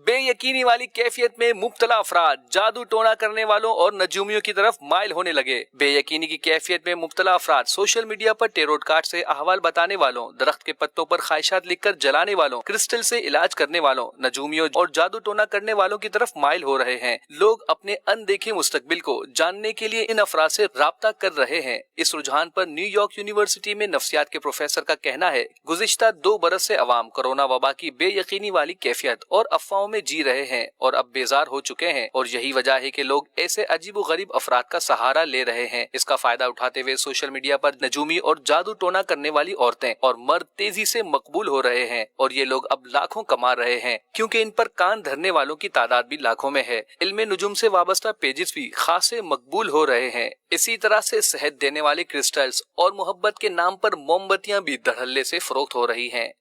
بے یقینی والی کیفیت میں مبتلا افراد جادو ٹونا کرنے والوں اور نجومیوں کی طرف مائل ہونے لگے۔ بے یقینی کی کیفیت میں مبتلا افراد سوشل میڈیا پر ٹیروٹ کارڈ سے احوال بتانے والوں، درخت کے پتوں پر خواہشات لکھ کر جلانے والوں، کرسٹل سے علاج کرنے والوں، نجومیوں اور جادو ٹونا کرنے والوں کی طرف مائل ہو رہے ہیں۔ لوگ اپنے ان دیکھے مستقبل کو جاننے کے لیے ان افراد سے رابطہ کر رہے ہیں۔ اس رجحان پر نیو یارک یونیورسٹی میں نفسیات کے پروفیسر کا کہنا ہے، گزشتہ 2 برس سے عوام کورونا وبا کی بے یقینی والی کیفیت اور افواہوں میں جی رہے ہیں اور اب بیزار ہو چکے ہیں، اور یہی وجہ ہے کہ لوگ ایسے عجیب و غریب افراد کا سہارا لے رہے ہیں۔ اس کا فائدہ اٹھاتے ہوئے سوشل میڈیا پر نجومی اور جادو ٹونا کرنے والی عورتیں اور مرد تیزی سے مقبول ہو رہے ہیں، اور یہ لوگ اب لاکھوں کما رہے ہیں کیونکہ ان پر کان دھرنے والوں کی تعداد بھی لاکھوں میں ہے۔ علم نجوم سے وابستہ پیجز بھی خاصے مقبول ہو رہے ہیں۔ اسی طرح سے صحت دینے والے کرسٹلز اور محبت کے نام پر موم بتیاں بھی دھڑلے سے فروخت ہو رہی ہیں۔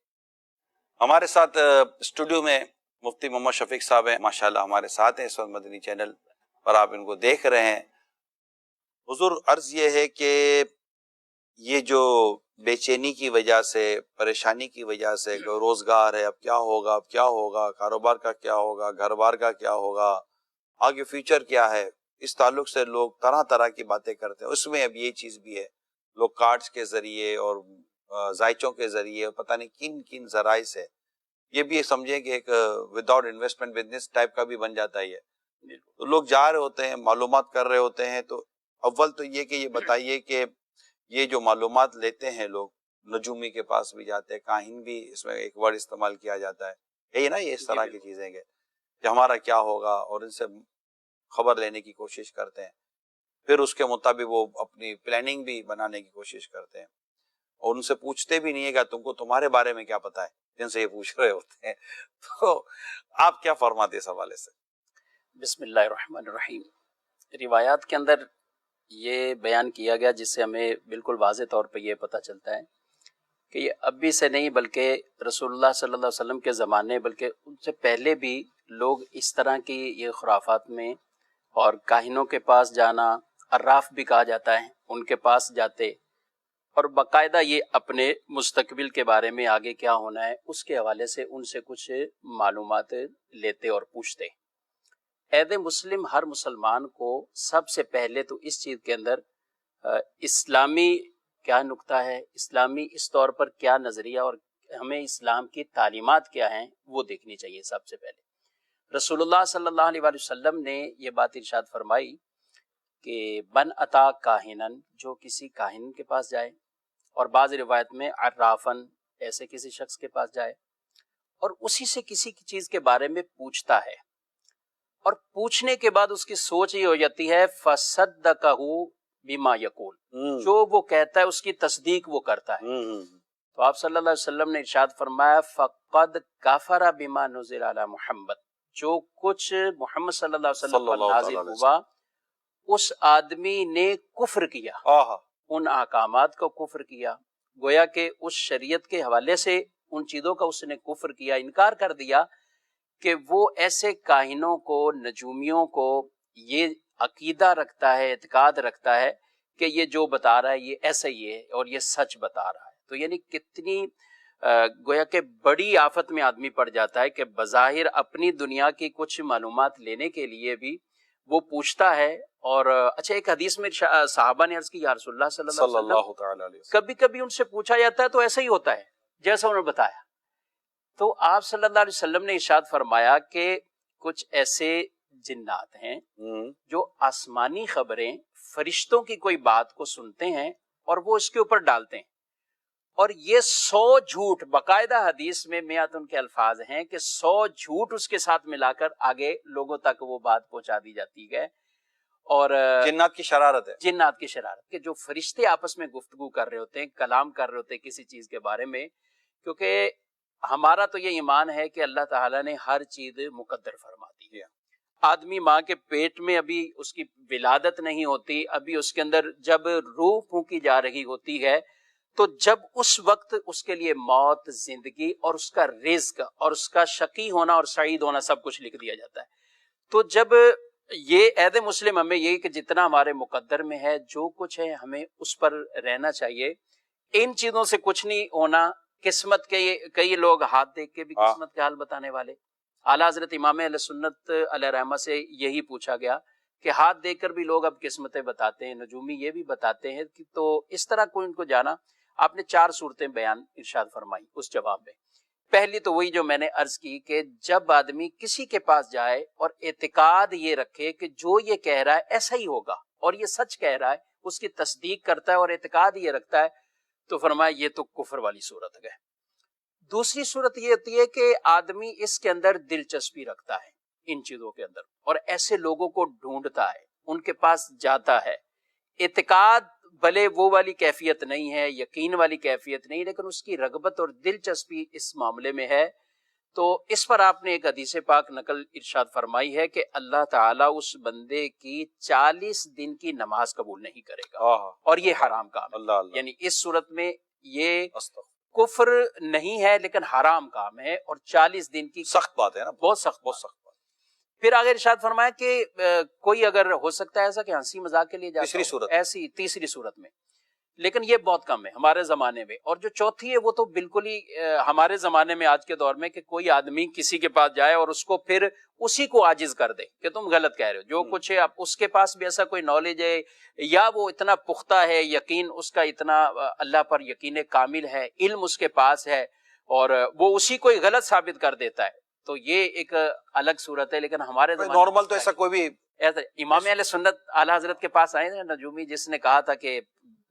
ہمارے ساتھ اسٹوڈیو میں مفتی محمد شفیق صاحب ہیں، ماشاءاللہ ہمارے ساتھ ہیں اس وقت مدنی چینل پر، آپ ان کو دیکھ رہے ہیں۔ حضور، عرض یہ ہے کہ یہ جو بے چینی کی وجہ سے، پریشانی کی وجہ سے، روزگار ہے، اب کیا ہوگا، اب کیا ہوگا، کاروبار کا کیا ہوگا، گھر بار کا کیا ہوگا، آگے فیوچر کیا ہے، اس تعلق سے لوگ طرح طرح کی باتیں کرتے ہیں۔ اس میں اب یہ چیز بھی ہے، لوگ کارڈز کے ذریعے اور ذائچوں کے ذریعے پتہ نہیں کن کن ذرائع سے، یہ بھی سمجھیں کہ ایک وداؤٹ انویسٹمنٹ بزنس ٹائپ کا بھی بن جاتا ہے یہ۔ تو لوگ جا رہے ہوتے ہیں، معلومات کر رہے ہوتے ہیں، تو اول تو یہ کہ یہ بتائیے کہ یہ جو معلومات لیتے ہیں لوگ، نجومی کے پاس بھی جاتے ہیں، کاہن بھی، اس میں ایک ورڈ استعمال کیا جاتا ہے، یہی نا، یہ اس طرح کی چیزیں کہ ہمارا کیا ہوگا، اور ان سے خبر لینے کی کوشش کرتے ہیں، پھر اس کے مطابق وہ اپنی پلاننگ بھی بنانے کی کوشش کرتے ہیں، اور ان سے پوچھتے بھی نہیں ہے کہ تم کو تمہارے بارے میں کیا پتا ہے، جن سے یہ پوچھ رہے ہوتے ہیں۔ تو آپ کیا فرماتے اس حوالے سے؟ بسم اللہ الرحمن الرحیم۔ روایات کے اندر یہ بیان کیا گیا جس سے ہمیں بالکل واضح طور پہ یہ پتہ چلتا ہے کہ یہ ابھی سے نہیں بلکہ رسول اللہ صلی اللہ علیہ وسلم کے زمانے، بلکہ ان سے پہلے بھی لوگ اس طرح کی یہ خرافات میں، اور کاہنوں کے پاس جانا، عراف بھی کہا جاتا ہے، ان کے پاس جاتے اور باقاعدہ یہ اپنے مستقبل کے بارے میں آگے کیا ہونا ہے اس کے حوالے سے ان سے کچھ معلومات لیتے اور پوچھتے۔ عہد مسلم ہر مسلمان کو سب سے پہلے تو اس چیز کے اندر اسلامی کیا نقطہ ہے، اسلامی اس طور پر کیا نظریہ، اور ہمیں اسلام کی تعلیمات کیا ہیں وہ دیکھنی چاہیے۔ سب سے پہلے رسول اللہ صلی اللہ علیہ وآلہ وسلم نے یہ بات ارشاد فرمائی کہ من اتا کاہنن، جو کسی کاہن کے پاس جائے، اور بعض روایت میں عرافن، ایسے کسی شخص کے پاس جائے اور اسی سے کسی کی چیز کے بارے میں پوچھتا ہے، اور پوچھنے کے بعد اس کی سوچ یہ ہو جاتی ہے فصدقہ بما یقول، جو وہ کہتا ہے اس کی تصدیق وہ کرتا ہے، تو آپ صلی اللہ علیہ وسلم نے ارشاد فرمایا فقد کفر بما نزل علی محمد، جو کچھ محمد صلی اللہ علیہ وسلم پر نازل ہوا اس آدمی نے کفر کیا، ان احکامات کو کفر کیا، گویا کہ اس شریعت کے حوالے سے ان چیزوں کا اس نے کفر کیا، انکار کر دیا کہ وہ ایسے کاہنوں کو، نجومیوں کو یہ عقیدہ رکھتا ہے، اعتقاد رکھتا ہے کہ یہ جو بتا رہا ہے یہ ایسا ہی ہے اور یہ سچ بتا رہا ہے۔ تو یعنی کتنی گویا کہ بڑی آفت میں آدمی پڑ جاتا ہے کہ بظاہر اپنی دنیا کی کچھ معلومات لینے کے لیے بھی وہ پوچھتا ہے۔ اور اچھا، ایک حدیث میں صحابہ نے عرض کی یا رسول اللہ صلی اللہ علیہ وسلم، کبھی کبھی ان سے پوچھا جاتا ہے تو ایسا ہی ہوتا ہے جیسا انہوں نے بتایا، تو آپ صلی اللہ علیہ وسلم نے ارشاد فرمایا کہ کچھ ایسے جنات ہیں جو آسمانی خبریں، فرشتوں کی کوئی بات کو سنتے ہیں اور وہ اس کے اوپر ڈالتے ہیں، اور یہ 100 جھوٹ، باقاعدہ حدیث میں میات ان کے الفاظ ہیں کہ 100 جھوٹ اس کے ساتھ ملا کر آگے لوگوں تک وہ بات پہنچا دی جاتی ہے۔ اور جنات کی شرارت ہے، جنات کی شرارت کہ جو فرشتے آپس میں گفتگو کر رہے ہوتے ہیں، کلام کر رہے ہوتے ہیں کسی چیز کے بارے میں، کیونکہ ہمارا تو یہ ایمان ہے کہ اللہ تعالیٰ نے ہر چیز مقدر فرما دی ہے۔ آدمی ماں کے پیٹ میں ابھی اس کی ولادت نہیں ہوتی، ابھی اس کے اندر جب روح پھونکی جا رہی ہوتی ہے، تو جب اس وقت اس کے لیے موت، زندگی اور اس کا رزق اور اس کا شقی ہونا اور سعید ہونا سب کچھ لکھ دیا جاتا ہے۔ تو جب یہ عہد مسلم ہمیں یہی کہ جتنا ہمارے مقدر میں ہے، جو کچھ ہے ہمیں اس پر رہنا چاہیے، ان چیزوں سے کچھ نہیں ہونا۔ قسمت کے کئی لوگ ہاتھ دیکھ کے بھی قسمت کے حال بتانے والے، اعلیٰ حضرت امام اہل سنت علیہ رحمہ سے یہی پوچھا گیا کہ ہاتھ دیکھ کر بھی لوگ اب قسمتیں بتاتے ہیں، نجومی یہ بھی بتاتے ہیں کہ تو اس طرح کوئی ان کو جانا؟ آپ نے 4 صورتیں بیان ارشاد فرمائی اس جواب میں۔ پہلی تو وہی جو میں نے عرض کی کہ جب آدمی کسی کے پاس جائے اور اعتقاد یہ رکھے کہ جو یہ کہہ رہا ہے ایسا ہی ہوگا اور یہ سچ کہہ رہا ہے، اس کی تصدیق کرتا ہے اور اعتقاد یہ رکھتا ہے، تو فرمایا یہ تو کفر والی صورت ہے۔ دوسری صورت یہ ہوتی ہے کہ آدمی اس کے اندر دلچسپی رکھتا ہے، ان چیزوں کے اندر، اور ایسے لوگوں کو ڈھونڈتا ہے، ان کے پاس جاتا ہے۔ اعتقاد بھلے وہ والی کیفیت نہیں ہے، یقین والی کیفیت نہیں، لیکن اس کی رغبت اور دلچسپی اس معاملے میں ہے، تو اس پر آپ نے ایک حدیث پاک نقل ارشاد فرمائی ہے کہ اللہ تعالیٰ اس بندے کی 40 دن کی نماز قبول نہیں کرے گا، اور یہ حرام کام ہے۔ اللہ اللہ، یعنی اس صورت میں یہ استغفر، کفر نہیں ہے لیکن حرام کام ہے، اور 40 دن کی سخت بات ہے نا، بہت سخت بہت سخت بات۔ پھر آگے ارشاد فرمایا کہ کوئی اگر ہو سکتا ہے ایسا کہ ہنسی مذاق کے لیے جاتا تیسری ہو، صورت، ایسی تیسری صورت میں، لیکن یہ بہت کم ہے ہمارے زمانے میں۔ اور جو چوتھی ہے وہ تو بالکل ہی ہمارے زمانے میں آج کے دور میں کہ کوئی آدمی کسی کے پاس جائے اور اس کو پھر اسی کو عاجز کر دے کہ تم غلط کہہ رہے ہو، جو کچھ ہے اب اس کے پاس بھی ایسا کوئی نالج ہے یا وہ اتنا پختہ ہے، یقین اس کا اتنا اللہ پر یقین کامل ہے، علم اس کے پاس ہے، اور وہ اسی کو ہی غلط ثابت کر دیتا ہے، تو یہ ایک الگ صورت ہے۔ لیکن ہمارے زمانے نارمل تو ایسا کوئی بھی، ایسا امام اہل سنت اعلیٰ حضرت کے پاس آئے تھے نجومی، جس نے کہا تھا کہ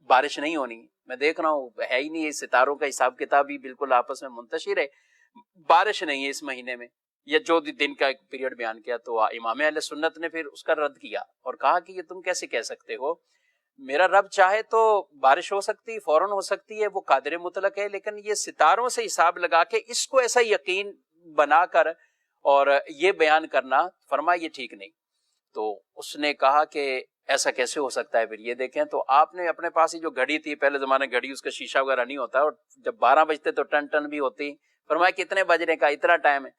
بارش نہیں ہونی، میں دیکھ رہا ہوں ہے ہی نہیں، یہ ستاروں کا حساب کتاب ہی بالکل آپس میں منتشر ہے، بارش نہیں ہے اس مہینے میں، یا جو دن کا ایک پیریڈ بیان کیا، تو امام اہل سنت نے پھر اس کا رد کیا اور کہا کہ یہ تم کیسے کہہ سکتے ہو، میرا رب چاہے تو بارش ہو سکتی، فوراً ہو سکتی ہے، وہ قادر مطلق ہے، لیکن یہ ستاروں سے حساب لگا کے اس کو ایسا یقین بنا کر اور یہ بیان کرنا، فرمایا یہ ٹھیک نہیں۔ تو اس نے کہا کہ ایسا کیسے ہو سکتا ہے؟ پھر یہ دیکھیں تو آپ نے اپنے پاس ہی جو گھڑی تھی، پہلے زمانے گھڑی اس کا شیشہ وغیرہ نہیں ہوتا، اور جب 12 بجتے تو ٹن ٹن بھی ہوتی، فرمایا کتنے بجنے کا؟ اتنا ٹائم ہے،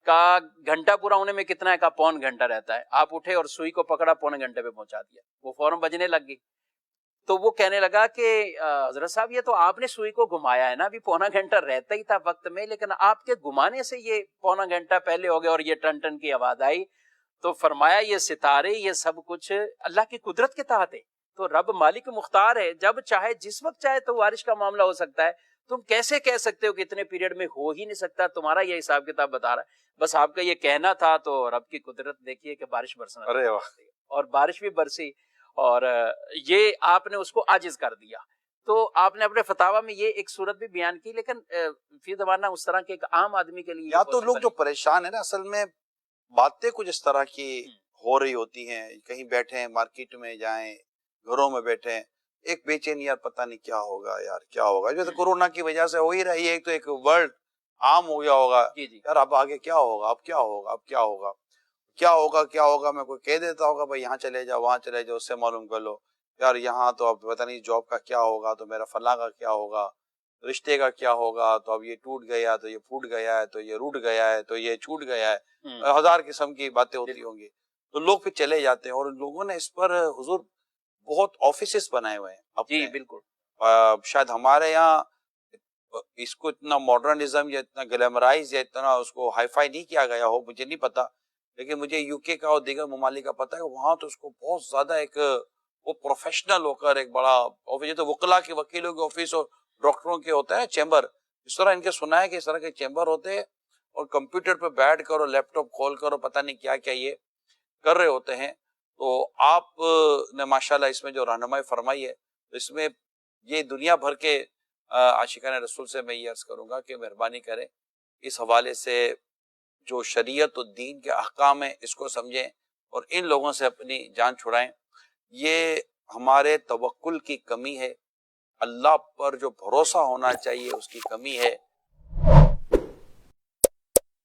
کہا گھنٹہ پورا ہونے میں کتنا ہے؟ کہا پون گھنٹہ رہتا ہے۔ آپ اٹھے اور سوئی کو پکڑا، پونے گھنٹے پہ پہنچا دیا، وہ فوراً بجنے لگ گئی۔ تو وہ کہنے لگا کہ حضرت صاحب یہ تو آپ نے سوئی کو گھمایا ہے نا، ابھی پونا گھنٹہ رہتا ہی تھا وقت میں، لیکن آپ کے گھمانے سے یہ پونا گھنٹہ پہلے ہو گیا اور یہ ٹن ٹن کی آواز آئی۔ تو فرمایا یہ ستارے، یہ سب کچھ اللہ کی قدرت کے تحت ہے، تو رب مالک مختار ہے، جب چاہے جس وقت چاہے تو بارش کا معاملہ ہو سکتا ہے۔ تم کیسے کہہ سکتے ہو کہ اتنے پیریڈ میں ہو ہی نہیں سکتا؟ تمہارا یہ حساب کتاب بتا رہا ہے، بس آپ کا یہ کہنا تھا، تو رب کی قدرت دیکھیے کہ بارش برسنا، ارے واہ، اور بارش بھی برسی، اور یہ آپ نے اس کو عاجز کر دیا۔ تو آپ نے اپنے فتاوی میں یہ ایک صورت بھی بیان کی، لیکن فی زمانہ اس طرح کے ایک عام آدمی کے لیے یا تو لوگ جو پریشان ہیں نا، اصل میں باتیں کچھ اس طرح کی ہو رہی ہوتی ہیں، کہیں بیٹھے ہیں، مارکیٹ میں جائیں، گھروں میں بیٹھے ہیں، ایک بے چینی، یار پتہ نہیں کیا ہوگا، یار کیا ہوگا، جیسے کورونا کی وجہ سے ہو ہی رہی ہے، ایک تو ایک ورڈ عام ہو گیا ہوگا، جی جی یار اب آگے کیا ہوگا، اب کیا ہوگا، اب کیا ہوگا، کیا ہوگا، کیا ہوگا، میں کوئی کہہ دیتا ہوگا بھائی یہاں چلے جاؤ، وہاں چلے جاؤ، اس سے معلوم کر لو، یار یہاں تو اب پتہ نہیں جاب کا کیا ہوگا، تو میرا فلاں کا کیا ہوگا، رشتے کا کیا ہوگا، تو اب یہ ٹوٹ گیا، تو یہ پھوٹ گیا ہے، تو یہ روٹ گیا ہے، تو یہ چھوٹ گیا ہے، ہزار قسم کی باتیں ہوتی ہوں گی، تو لوگ پھر چلے جاتے ہیں، اور لوگوں نے اس پر حضور بہت آفیسز بنائے ہوئے ہیں اپنے، جی بالکل، شاید ہمارے یہاں اس کو اتنا ماڈرنزم یا اتنا گلیمرائز یا اتنا اس کو ہائی فائی نہیں کیا گیا ہو، مجھے نہیں پتا، لیکن مجھے یو کے کا اور دیگر ممالک کا پتا ہے، وہاں تو اس کو بہت زیادہ ایک وہ پروفیشنل ہو کر ایک بڑا آفس، یہ تو وکلا کے وکیلوں کے آفس اور ڈاکٹروں کے ہوتا ہے چیمبر، اس طرح ان کے سنا ہے کہ اس طرح کے چیمبر ہوتے ہیں، اور کمپیوٹر پہ بیٹھ کر اور لیپ ٹاپ کھول کر اور پتہ نہیں کیا کیا یہ کر رہے ہوتے ہیں۔ تو آپ نے ماشاءاللہ اس میں جو رہنمائی فرمائی ہے، اس میں یہ دنیا بھر کے عاشقان رسول سے میں یہ عرض کروں گا کہ مہربانی کریں، اس حوالے سے جو شریعت و دین کے احکام ہیں اس کو سمجھیں اور ان لوگوں سے اپنی جان چھڑائیں۔ یہ ہمارے توکل کی کمی ہے، اللہ پر جو بھروسہ ہونا چاہیے اس کی کمی ہے،